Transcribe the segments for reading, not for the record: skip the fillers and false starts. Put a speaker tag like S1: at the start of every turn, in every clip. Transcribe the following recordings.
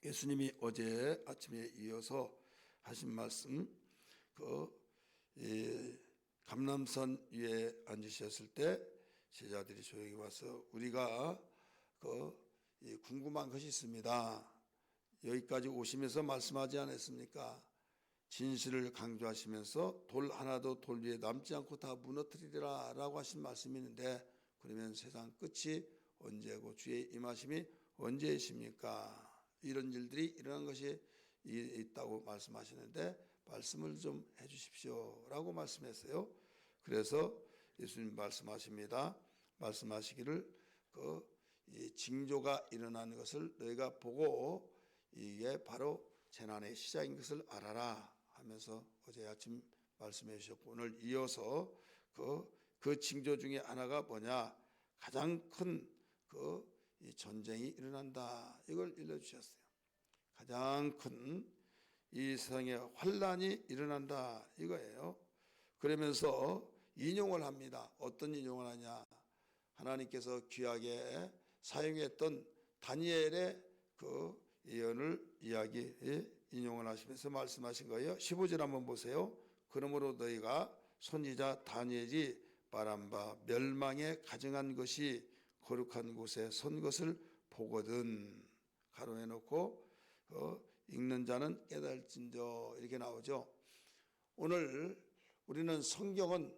S1: 예수님이 어제 아침에 이어서 하신 말씀, 감람산 위에 앉으셨을 때 제자들이 조용히 와서 우리가 궁금한 것이 있습니다. 여기까지 오시면서 말씀하지 않았습니까? 진실을 강조하시면서 돌 하나도 돌 위에 남지 않고 다 무너뜨리리라 라고 하신 말씀이 있는데, 그러면 세상 끝이 언제고 주의 임하심이 언제이십니까? 이런 일들이 일어난 것이 있다고 말씀하시는데 말씀을 좀 해 주십시오 라고 말씀했어요. 그래서 예수님 말씀하십니다. 말씀하시기를 이 징조가 일어나는 것을 너희가 보고 이게 바로 재난의 시작인 것을 알아라 하면서 어제 아침 말씀해 주셨고, 오늘 이어서 그 징조 중에 하나가 뭐냐, 가장 큰 이 전쟁이 일어난다, 이걸 일러주셨어요. 가장 큰 이 세상에 환란이 일어난다 이거예요. 그러면서 인용을 합니다. 어떤 인용을 하냐, 하나님께서 귀하게 사용했던 다니엘의 그 예언을 인용을 하시면서 말씀하신 거예요. 15절 한번 보세요. 그러므로 너희가 선지자 다니엘이 말한 바 멸망에 가증한 것이 거룩한 곳에 선 것을 보거든, 가로해 놓고 읽는 자는 깨달을진저, 이렇게 나오죠. 오늘 우리는 성경은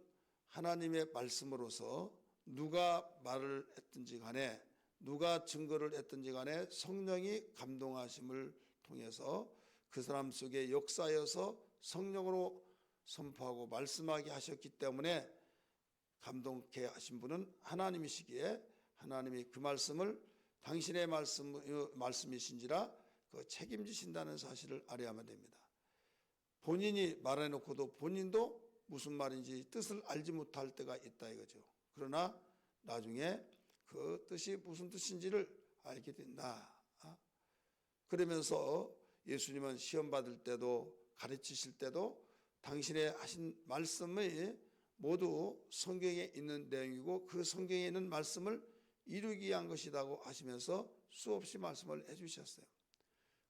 S1: 하나님의 말씀으로서 누가 말을 했든지 간에, 누가 증거를 했든지 간에 성령이 감동하심을 통해서 그 사람 속에 역사여서 성령으로 선포하고 말씀하게 하셨기 때문에, 감동케 하신 분은 하나님이시기에 하나님이 그 말씀을 당신의 말씀이신지라 책임지신다는 사실을 알아야만 됩니다. 본인이 말해놓고도 본인도 무슨 말인지 뜻을 알지 못할 때가 있다 이거죠. 그러나 나중에 그 뜻이 무슨 뜻인지를 알게 된다. 그러면서 예수님은 시험 받을 때도 가르치실 때도 당신의 하신 말씀이 모두 성경에 있는 내용이고 그 성경에 있는 말씀을 이루기 위한 것이라고 하시면서 수없이 말씀을 해주셨어요.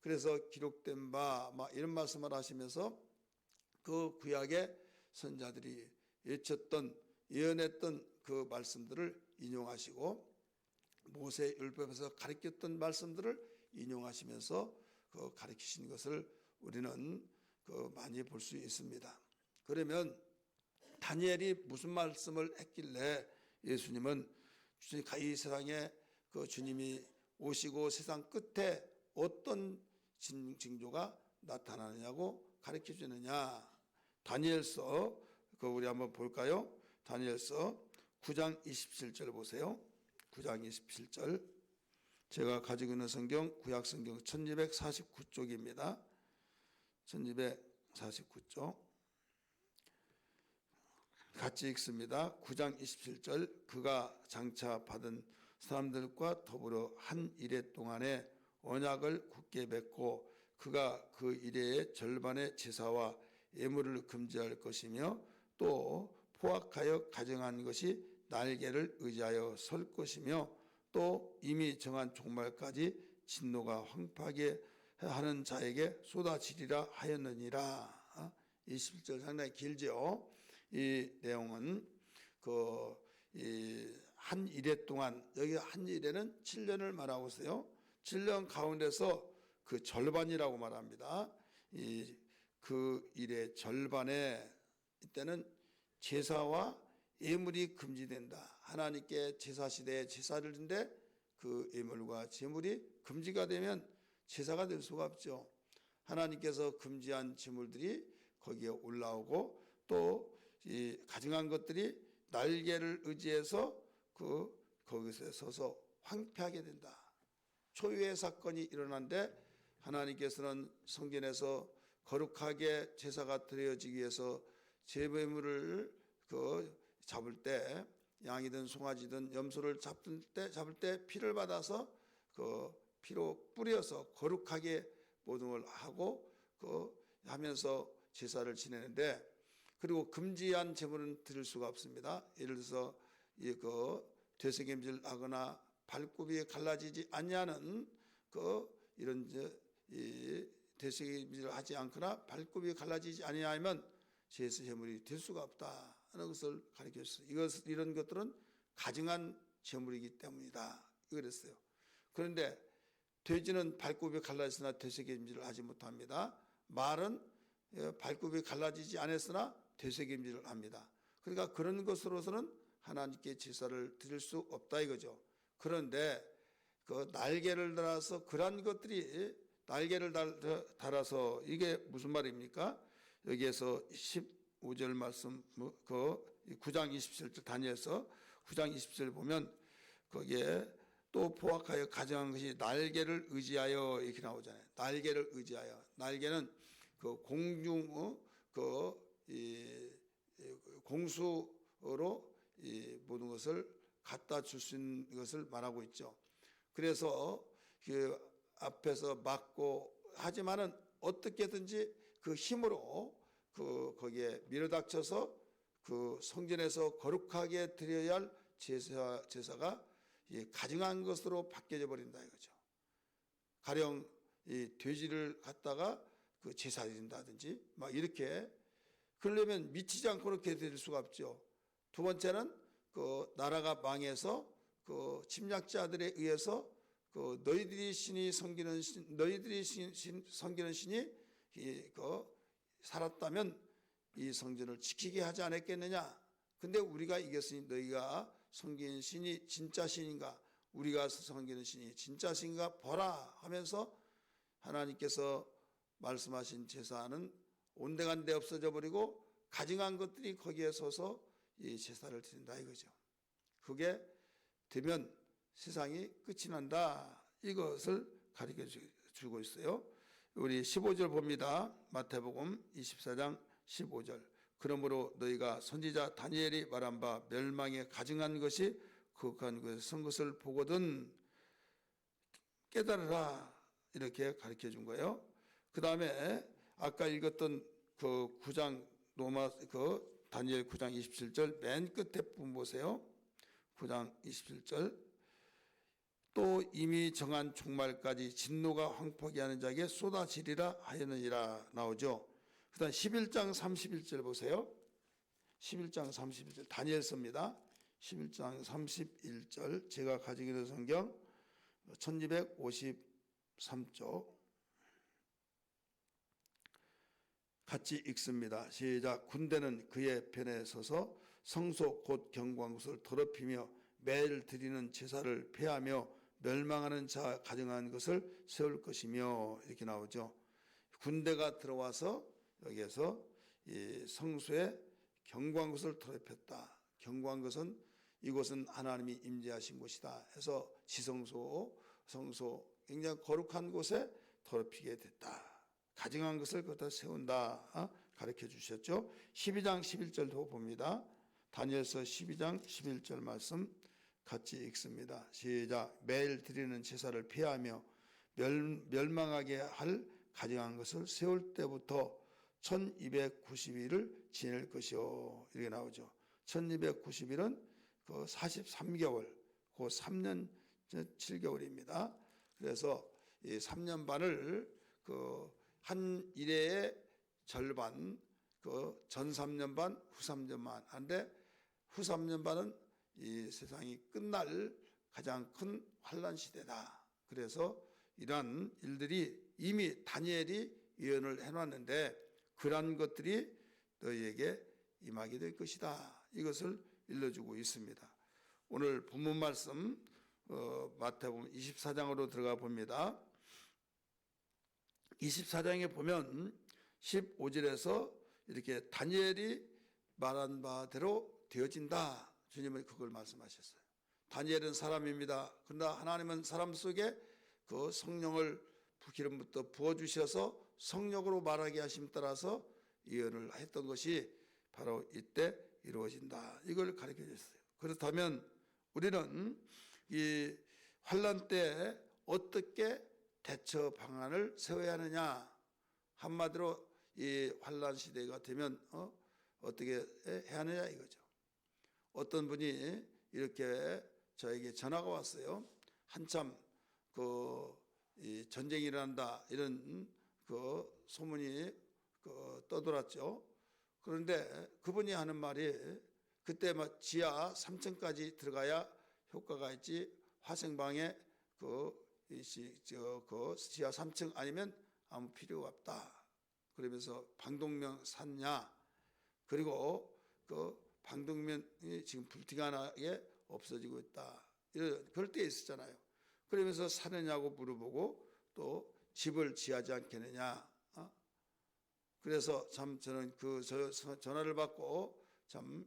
S1: 그래서 기록된 바 이런 말씀을 하시면서 그 구약의 선자들이 외쳤던, 예언했던 그 말씀들을 인용하시고, 모세 율법에서 가르쳤던 말씀들을 인용하시면서 가르치신 것을 우리는 많이 볼 수 있습니다. 그러면 다니엘이 무슨 말씀을 했길래 예수님은 이 세상에 주님이 오시고 세상 끝에 어떤 징조가 나타나느냐고 가르쳐 주느냐. 다니엘서 우리 한번 볼까요? 다니엘서 9장 27절 보세요. 9장 27절. 제가 가지고 있는 성경 구약성경 1249쪽입니다. 1249쪽. 같이 읽습니다. 9장 27절. 그가 장차 받은 사람들과 더불어 한 이레 동안에 언약을 굳게 맺고 그가 그 이레의 절반의 제사와 예물을 금지할 것이며 또 포악하여 가정한 것이 날개를 의지하여 설 것이며 또 이미 정한 종말까지 진노가 황폐하게 하는 자에게 쏟아지리라 하였느니라. 21절 상당히 길죠. 이 내용은 한 이레 동안, 여기 한 이레는 7년을 말하고 있어요. 7년 가운데서 그 절반이라고 말합니다. 그 이레 절반에 이때는 제사와 예물이 금지된다. 하나님께 제사 시대에 제사를 드는데 그 예물과 제물이 금지가 되면 제사가 될 수가 없죠. 하나님께서 금지한 제물들이 거기에 올라오고 또 이 가증한 것들이 날개를 의지해서 거기서 서서 황폐하게 된다. 초유의 사건이 일어난데 하나님께서는 성전에서 거룩하게 제사가 드려지기 위해서 제물을 잡을 때, 양이든 송아지든 염소를 잡을 때 피를 받아서 피로 뿌려서 거룩하게 모든 걸 하고 하면서 제사를 지내는데, 그리고 금지한 제물은 드릴 수가 없습니다. 예를 들어서 되새김질 하거나 발굽이 갈라지지 않냐는 이런 대속제물을 하지 않거나 발굽이 갈라지지 아니하면 제사 제물이 될 수가 없다 하는 것을 가르쳐 줬어요. 이런 것들은 가증한 제물이기 때문이다 그랬어요. 그런데 돼지는 발굽이 갈라졌으나 대속제물을 하지 못합니다. 말은 발굽이 갈라지지 않았으나 대속제물을 합니다. 그러니까 그런 것으로서는 하나님께 제사를 드릴 수 없다 이거죠. 그런데 그 날개를 달아서 그러한 것들이 날개를 달아서 이게 무슨 말입니까? 여기에서 15절 말씀 그 9장 27절 다니엘서 9장 27절 보면 거기에 또 포악하여 가정한 것이 날개를 의지하여 이렇게 나오잖아요. 날개를 의지하여. 날개는 그 공중 공수로 이 모든 것을 갖다 줄 수 있는 것을 말하고 있죠. 그래서 그 앞에서 막고 하지만은 어떻게든지 그 힘으로 거기에 밀어닥쳐서 그 성전에서 거룩하게 드려야 할 제사가 가증한 것으로 바뀌어져 버린다 이거죠. 가령 이 돼지를 갖다가 그 제사 드린다든지 막 이렇게 그러려면 미치지 않고 그렇게 드릴 수가 없죠. 두 번째는 그 나라가 망해서 그 침략자들에 의해서 그 너희들이 섬기는 신이 살았다면 이 성전을 지키게 하지 않았겠느냐. 근데 우리가 이겼으니 너희가 섬기는 신이 진짜 신인가, 우리가 섬기는 신이 진짜 신인가 보라 하면서 하나님께서 말씀하신 제사는 온데간데 없어져 버리고 가증한 것들이 거기에 서서 이 제사를 드린다 이거죠. 그게 되면 세상이 끝이 난다 이것을 가르쳐 주고 있어요. 우리 15절 봅니다. 마태복음 24장 15절. 그러므로 너희가 선지자 다니엘이 말한 바 멸망에 가증한 것이 거룩한 것에 선 것을 보거든 깨달으라 이렇게 가르쳐 준 거예요. 그 다음에 아까 읽었던 그 9장 다니엘 9장 27절 맨 끝에 부분 보세요. 9장 27절. 또 이미 정한 종말까지 진노가 황폐하게 하는 자에게 쏟아지리라 하였느니라 나오죠. 그 다음 11장 31절 보세요. 11장 31절 다니엘서입니다. 11장 31절 제가 가지고 있는 성경 1253쪽 같이 읽습니다. 시작. 군대는 그의 편에 서서 성소 곧 경광굿을 더럽히며 매일 드리는 제사를 폐하며 멸망하는 자 가증한 것을 세울 것이며 이렇게 나오죠. 군대가 들어와서 여기에서 이 성소에 경광굿을 더럽혔다. 경광굿은 이곳은 하나님이 임재하신 곳이다 해서 지성소, 성소 굉장히 거룩한 곳에 더럽히게 됐다. 가증한 것을 거기다 세운다 가르쳐 주셨죠. 12장 11절도 봅니다. 다니엘서 12장 11절 말씀 같이 읽습니다. 시작. 매일 드리는 제사를 피하며 멸망하게 할 가증한 것을 세울 때부터 1290일을 지낼 것이요 이렇게 나오죠. 1290일은 그 43개월, 그 3년 7개월입니다. 그래서 이 3년 반을 그 한 일의 절반, 그 전 3년 반, 후 3년 반 한데 후 3년 반은 이 세상이 끝날 가장 큰 환란 시대다. 그래서 이러한 일들이 이미 다니엘이 예언을 해놨는데 그러한 것들이 너희에게 임하게 될 것이다. 이것을 일러주고 있습니다. 오늘 본문 말씀 마태복음 24장으로 들어가 봅니다. 24장에 보면 15절에서 이렇게 다니엘이 말한 바대로 되어진다. 주님은 그걸 말씀하셨어요. 다니엘은 사람입니다. 그러나 하나님은 사람 속에 그 성령을 기름부터 부어주셔서 성령으로 말하게 하심 따라서 예언을 했던 것이 바로 이때 이루어진다. 이걸 가르쳐 주셨어요. 그렇다면 우리는 이 환란 때 어떻게 대처 방안을 세워야 하느냐. 한마디로 이 환란 시대가 되면 어떻게 해야 하느냐 이거죠. 어떤 분이 이렇게 저에게 전화가 왔어요. 한참 이 전쟁이 일어난다 이런 그 소문이 떠돌았죠. 그런데 그분이 하는 말이 그때 막 지하 3층까지 들어가야 효과가 있지 화생방에 그 지하 3층 아니면 아무 필요가 없다. 그러면서 방독면 샀냐? 그리고 그 방독면이 지금 불티나게 없어지고 있다. 그럴 때 있었잖아요. 그러면서 사느냐고 물어보고 또 집을 지하지 않겠느냐. 그래서 참 저는 그 전화를 받고 참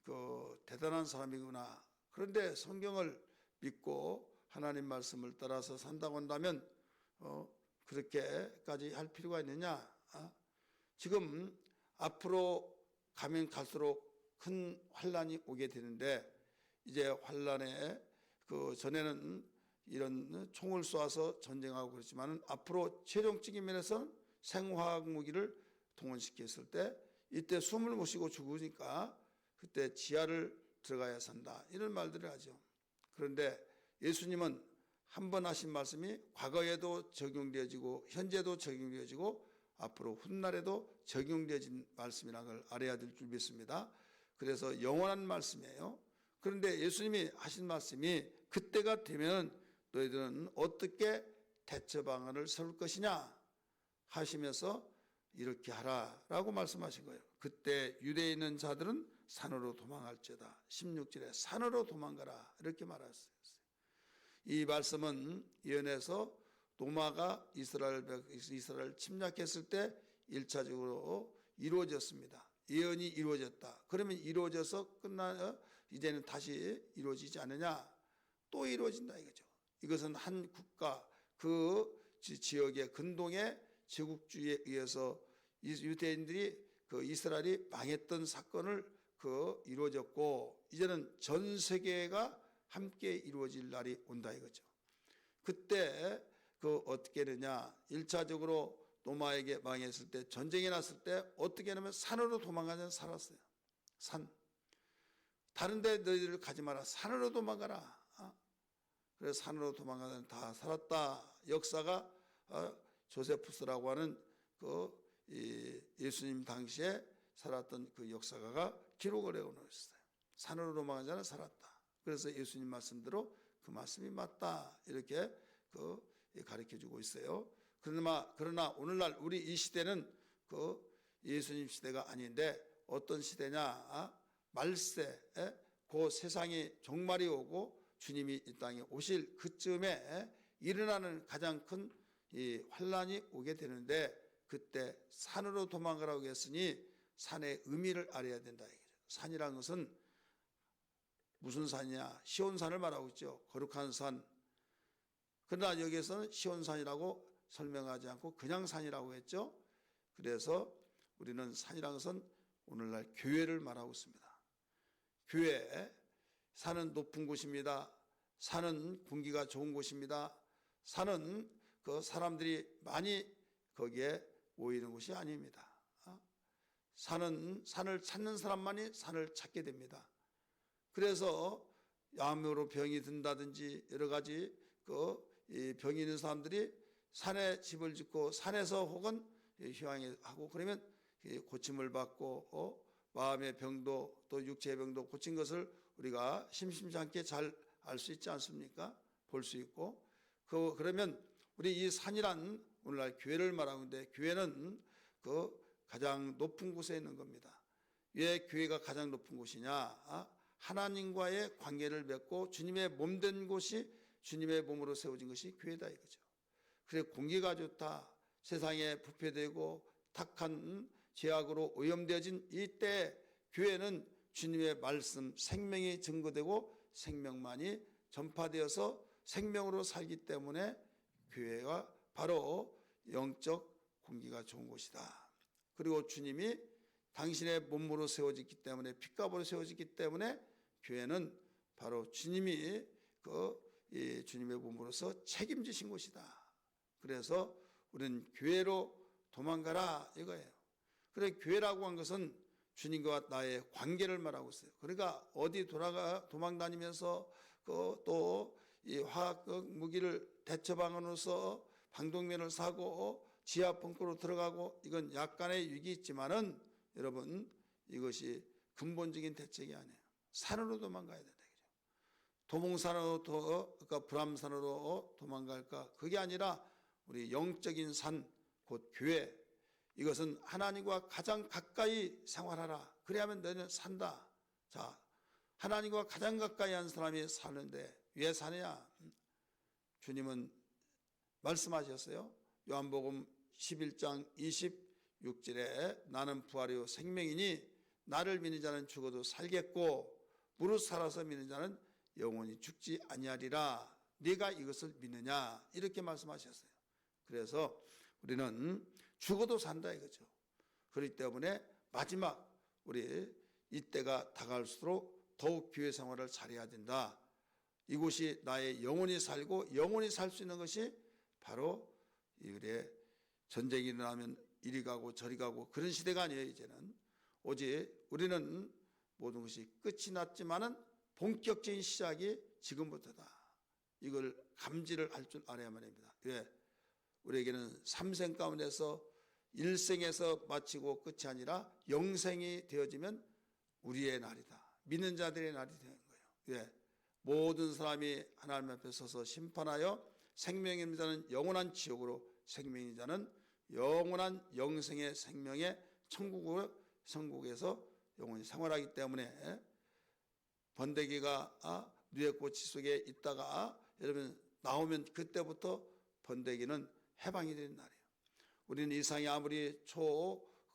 S1: 그 대단한 사람이구나. 그런데 성경을 믿고 하나님 말씀을 따라서 산다고 한다면 그렇게까지 할 필요가 있느냐? 지금 앞으로 가면 갈수록 큰 환란이 오게 되는데 이제 환란에 그 전에는 이런 총을 쏘아서 전쟁하고 그렇지만 앞으로 최종적인 면에서는 생화학 무기를 동원시켰을 때 이때 숨을 못 쉬고 죽으니까 그때 지하를 들어가야 산다 이런 말들을 하죠. 그런데 예수님은 한 번 하신 말씀이 과거에도 적용되어지고 현재도 적용되어지고 앞으로 훗날에도 적용되어진 말씀이라는 걸 알아야 될 줄 믿습니다. 그래서 영원한 말씀이에요. 그런데 예수님이 하신 말씀이 그때가 되면 너희들은 어떻게 대처 방안을 세울 것이냐 하시면서 이렇게 하라라고 말씀하신 거예요. 그때 유대에 있는 자들은 산으로 도망할지어다. 16절에 산으로 도망가라 이렇게 말했어요. 이 말씀은 예언에서 로마가 이스라엘 침략했을 때 1차적으로 이루어졌습니다. 예언이 이루어졌다. 그러면 이루어져서 이제는 다시 이루어지지 않느냐? 또 이루어진다 이거죠. 이것은 한 국가 그 지역의 근동의 제국주의에 의해서 유대인들이 그 이스라엘이 망했던 사건을 이루어졌고 이제는 전 세계가 함께 이루어질 날이 온다 이거죠. 그때 어떻게 되냐? 1차적으로 로마에게 망했을 때 전쟁이 났을 때 어떻게 하냐면 산으로 도망가는 살았어요. 산. 다른 데 너희들 가지 마라. 산으로 도망가라. 그래서 산으로 도망가는 다 살았다. 역사가 조세푸스라고 하는 예수님 당시에 살았던 그 역사가가 기록을 해오고 있어요. 산으로 도망간 자는 살았다. 그래서 예수님 말씀대로 그 말씀이 맞다. 이렇게 가르쳐주고 있어요. 그러나 오늘날 우리 이 시대는 예수님 시대가 아닌데 어떤 시대냐? 말세, 그 세상이 종말이 오고 주님이 이 땅에 오실 그쯤에 일어나는 가장 큰 이 환란이 오게 되는데 그때 산으로 도망가라고 했으니 산의 의미를 알아야 된다. 산이라는 것은 무슨 산이냐? 시온산을 말하고 있죠. 거룩한 산. 그러나 여기에서는 시온산이라고 설명하지 않고 그냥 산이라고 했죠. 그래서 우리는 산이라는 것은 오늘날 교회를 말하고 있습니다. 교회, 산은 높은 곳입니다. 산은 공기가 좋은 곳입니다. 산은 그 사람들이 많이 거기에 모이는 곳이 아닙니다. 산은 산을 찾는 사람만이 산을 찾게 됩니다. 그래서 암으로 병이 든다든지 여러 가지 이 병이 있는 사람들이 산에 집을 짓고 산에서 혹은 휴양하고 그러면 고침을 받고 마음의 병도 또 육체의 병도 고친 것을 우리가 심심치 않게 잘 알 수 있지 않습니까? 볼 수 있고 그러면 우리 이 산이란 오늘날 교회를 말하는데 교회는 가장 높은 곳에 있는 겁니다. 왜 교회가 가장 높은 곳이냐? 하나님과의 관계를 맺고 주님의 몸된 곳이 주님의 몸으로 세워진 것이 교회다 이거죠. 그래 공기가 좋다. 세상에 부패되고 탁한 죄악으로 오염되어진 이때 교회는 주님의 말씀 생명이 증거되고 생명만이 전파되어서 생명으로 살기 때문에 교회가 바로 영적 공기가 좋은 곳이다. 그리고 주님이 당신의 몸으로 세워졌기 때문에 핏값으로 세워졌기 때문에 교회는 바로 주님이 주님의 몸으로서 책임지신 곳이다. 그래서 우리는 교회로 도망가라 이거예요. 그래 교회라고 한 것은 주님과 나의 관계를 말하고 있어요. 그러니까 어디 도망 다니면서 또 이 화학 무기를 대처 방안으로서 방독면을 사고 지하 벙커로 들어가고 이건 약간의 위기 있지만은 여러분 이것이 근본적인 대책이 아니에요. 산으로 도망가야 된다. 도몽산으로 그러니까 불암산으로 도망갈까? 그게 아니라 우리 영적인 산, 곧 교회. 이것은 하나님과 가장 가까이 생활하라. 그래야만 너는 산다. 자, 하나님과 가장 가까이 한 사람이 사는데 왜 사느냐? 주님은 말씀하셨어요. 요한복음 11장 26절에 나는 부활이요 생명이니 나를 믿는 자는 죽어도 살겠고 무릇 살아서 믿는 자는 영원히 죽지 아니하리라. 네가 이것을 믿느냐? 이렇게 말씀하셨어요. 그래서 우리는 죽어도 산다 이거죠. 그렇기 때문에 마지막 우리 이때가 다가올수록 더욱 교회 생활을 잘해야 된다. 이곳이 나의 영혼이 살고 영혼이 살 수 있는 것이 바로 우리의 전쟁이 일어나면 이리 가고 저리 가고 그런 시대가 아니에요. 이제는 오직 우리는 모든 것이 끝이 났지만은 본격적인 시작이 지금부터다. 이걸 감지를 할 줄 알아야만 합니다. 왜? 우리에게는 삼생 가운데서 일생에서 마치고 끝이 아니라 영생이 되어지면 우리의 날이다. 믿는 자들의 날이 되는 거예요. 왜? 모든 사람이 하나님 앞에 서서 심판하여 생명의 있는 자는 영원한 지옥으로 생명인 자는 영원한 영생의 생명의 천국에서 영원히 생활하기 때문에 번데기가 누에 꼬치 속에 있다가 여러분 나오면 그때부터 번데기는 해방이 되는 날이에요. 우리는 이 세상이 아무리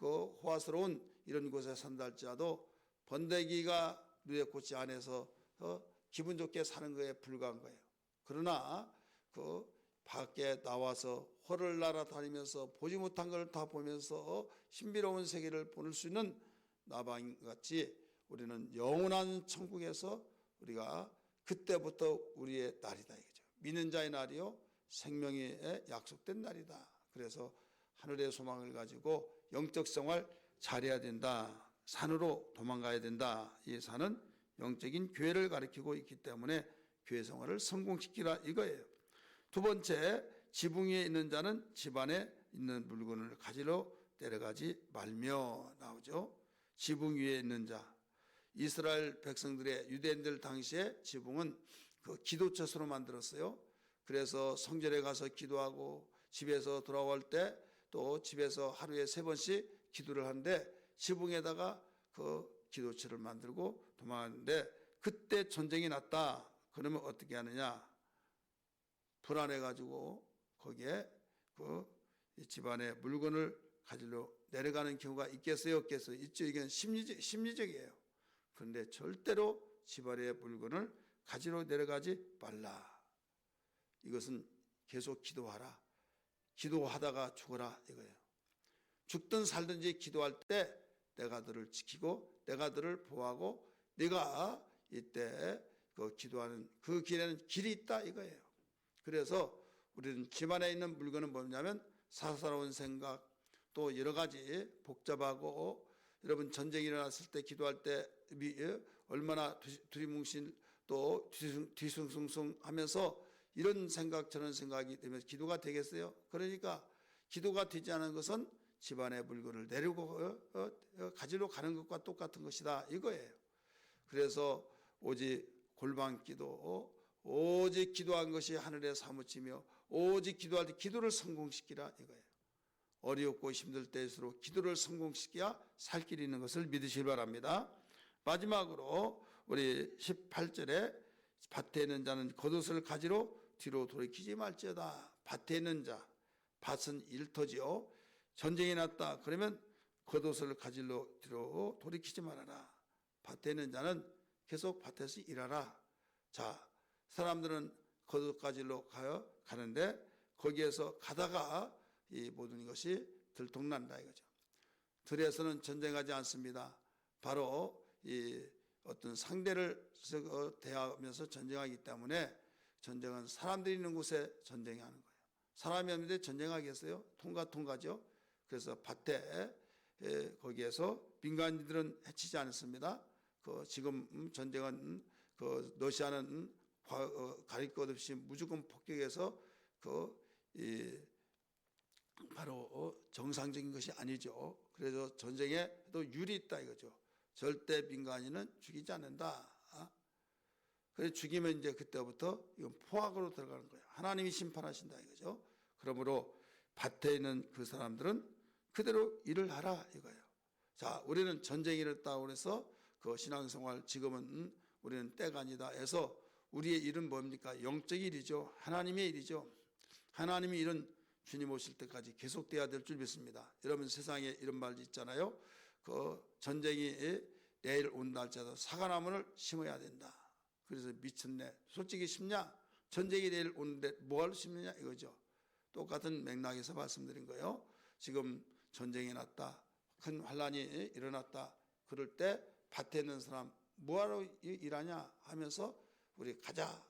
S1: 호화스러운 이런 곳에 산다 할지라도 번데기가 누에 꼬치 안에서 기분 좋게 사는 거에 불과한 거예요. 그러나 그 밖에 나와서 허를 날아다니면서 보지 못한 걸 다 보면서 신비로운 세계를 보낼 수 있는 나방같이 우리는 영원한 천국에서 우리가 그때부터 우리의 날이다 이거죠. 믿는 자의 날이요 생명의 약속된 날이다. 그래서 하늘의 소망을 가지고 영적 생활 잘해야 된다. 산으로 도망가야 된다. 이 산은 영적인 교회를 가리키고 있기 때문에 교회 생활을 성공시키라 이거예요. 두 번째, 지붕 위에 있는 자는 집안에 있는 물건을 가지러 내려가지 말며 나오죠. 지붕 위에 있는 자. 이스라엘 백성들의 유대인들 당시에 지붕은 그 기도처로 만들었어요. 그래서 성전에 가서 기도하고 집에서 돌아올 때 또 집에서 하루에 3번씩 기도를 하는데 지붕에다가 그 기도처를 만들고 도망하는데 그때 전쟁이 났다. 그러면 어떻게 하느냐? 불안해가지고 거기에 그 집안에 물건을 가지러 내려가는 경우가 있겠어요? 없겠어요? 있죠. 이건 심리적이에요. 그런데 절대로 집안의 물건을 가지러 내려가지 말라. 이것은 계속 기도하라. 기도하다가 죽어라 이거예요. 죽든 살든지 기도할 때 내가 너를 지키고 내가 너를 보호하고 네가 이때 그 기도하는 그 길에는 길이 있다 이거예요. 그래서 우리는 집안에 있는 물건은 뭐냐면 사사로운 생각 또 여러 가지 복잡하고 여러분 전쟁이 일어났을 때 기도할 때 얼마나 두리뭉실 또 뒤숭숭숭 하면서 이런 생각 저런 생각이 되면 기도가 되겠어요? 그러니까 기도가 되지 않은 것은 집안의 물건을 내리고 가지러 가는 것과 똑같은 것이다 이거예요. 그래서 오직 골방기도 오직 기도한 것이 하늘에 사무치며 오직 기도할 때 기도를 성공시키라 이거예요. 어렵고 힘들 때일수록 기도를 성공시켜야 살 길이 있는 것을 믿으시기 바랍니다. 마지막으로 우리 18절에 밭에 있는 자는 겉옷을 가지러 뒤로 돌이키지 말지어다. 밭에 있는 자, 밭은 일터지요. 전쟁이 났다 그러면 겉옷을 가지러 뒤로 돌이키지 말아라. 밭에 있는 자는 계속 밭에서 일하라. 자, 사람들은 겉옷 가지러 가는데 거기에서 가다가 이 모든 것이 들통난다 이거죠. 들에서는 전쟁하지 않습니다. 바로 이 어떤 상대를 대하면서 전쟁하기 때문에 전쟁은 사람들이 있는 곳에 전쟁하는 거예요. 사람이 없는데 전쟁하겠어요? 통과죠. 그래서 밭에 거기에서 민간인들은 해치지 않습니다. 지금 전쟁은 러시아는 가릴 것 없이 무조건 폭격해서 바로 정상적인 것이 아니죠. 그래서 전쟁에도 율이 있다 이거죠. 절대 민간인은 죽이지 않는다. 그래서 죽이면 이제 그때부터 이건 포악으로 들어가는 거예요. 하나님이 심판하신다 이거죠. 그러므로 밭에 있는 그 사람들은 그대로 일을 하라 이거예요. 자, 우리는 전쟁이 일었다고 해서 그 신앙생활 지금은 우리는 때가 아니다 해서 우리의 일은 뭡니까? 영적 일이죠. 하나님의 일이죠. 하나님의 일은 주님 오실 때까지 계속돼야 될 줄 믿습니다. 여러분 세상에 이런 말 있잖아요. 그 전쟁이 내일 온다 할지라도 사과나무를 심어야 된다. 그래서 미쳤네. 솔직히 심냐? 전쟁이 내일 오는데 뭐하러 심느냐 이거죠. 똑같은 맥락에서 말씀드린 거예요. 지금 전쟁이 났다. 큰 환란이 일어났다. 그럴 때 밭에 있는 사람 뭐하러 일하냐 하면서 우리 가자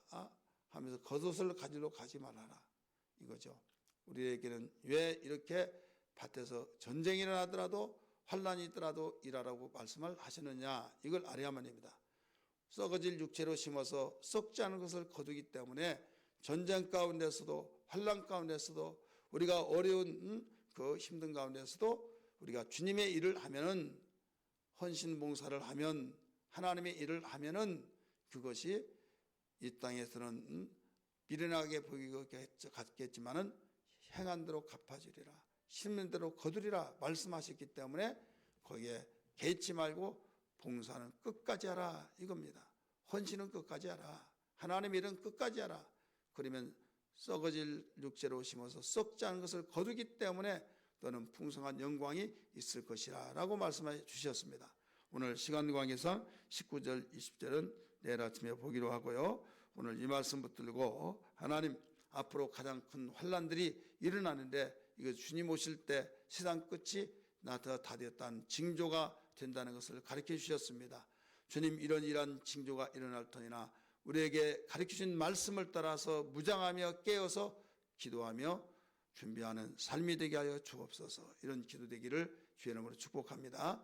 S1: 하면서 겉옷을 가지러 가지 말아라 이거죠. 우리에게는 왜 이렇게 밭에서 전쟁이 일어나더라도 환란이 있더라도 일하라고 말씀을 하시느냐 이걸 알아야만 합니다. 썩어질 육체로 심어서 썩지 않은 것을 거두기 때문에 전쟁 가운데서도 환란 가운데서도 우리가 어려운 그 힘든 가운데서도 우리가 주님의 일을 하면은 헌신 봉사를 하면 하나님의 일을 하면은 그것이 이 땅에서는 미련하게 보이겠지만은 행한 대로 갚아주리라 심는 대로 거두리라 말씀하셨기 때문에 거기에 개의치 말고 봉사는 끝까지 하라 이겁니다. 헌신은 끝까지 하라. 하나님의 일은 끝까지 하라. 그러면 썩어질 육체로 심어서 썩지 않은 것을 거두기 때문에 너는 풍성한 영광이 있을 것이라 라고 말씀해 주셨습니다. 오늘 시간 관계상 19절 20절은 내일 아침에 보기로 하고요. 오늘 이 말씀 붙들고 하나님 앞으로 가장 큰 환난들이 일어나는데 이거 주님 오실 때 세상 끝이 다 되었다는 징조가 된다는 것을 가르쳐 주셨습니다. 주님 이런 징조가 일어날 터이나 우리에게 가르쳐 주신 말씀을 따라서 무장하며 깨어서 기도하며 준비하는 삶이 되게 하여 주옵소서. 이런 기도 되기를 주의 이름으로 축복합니다.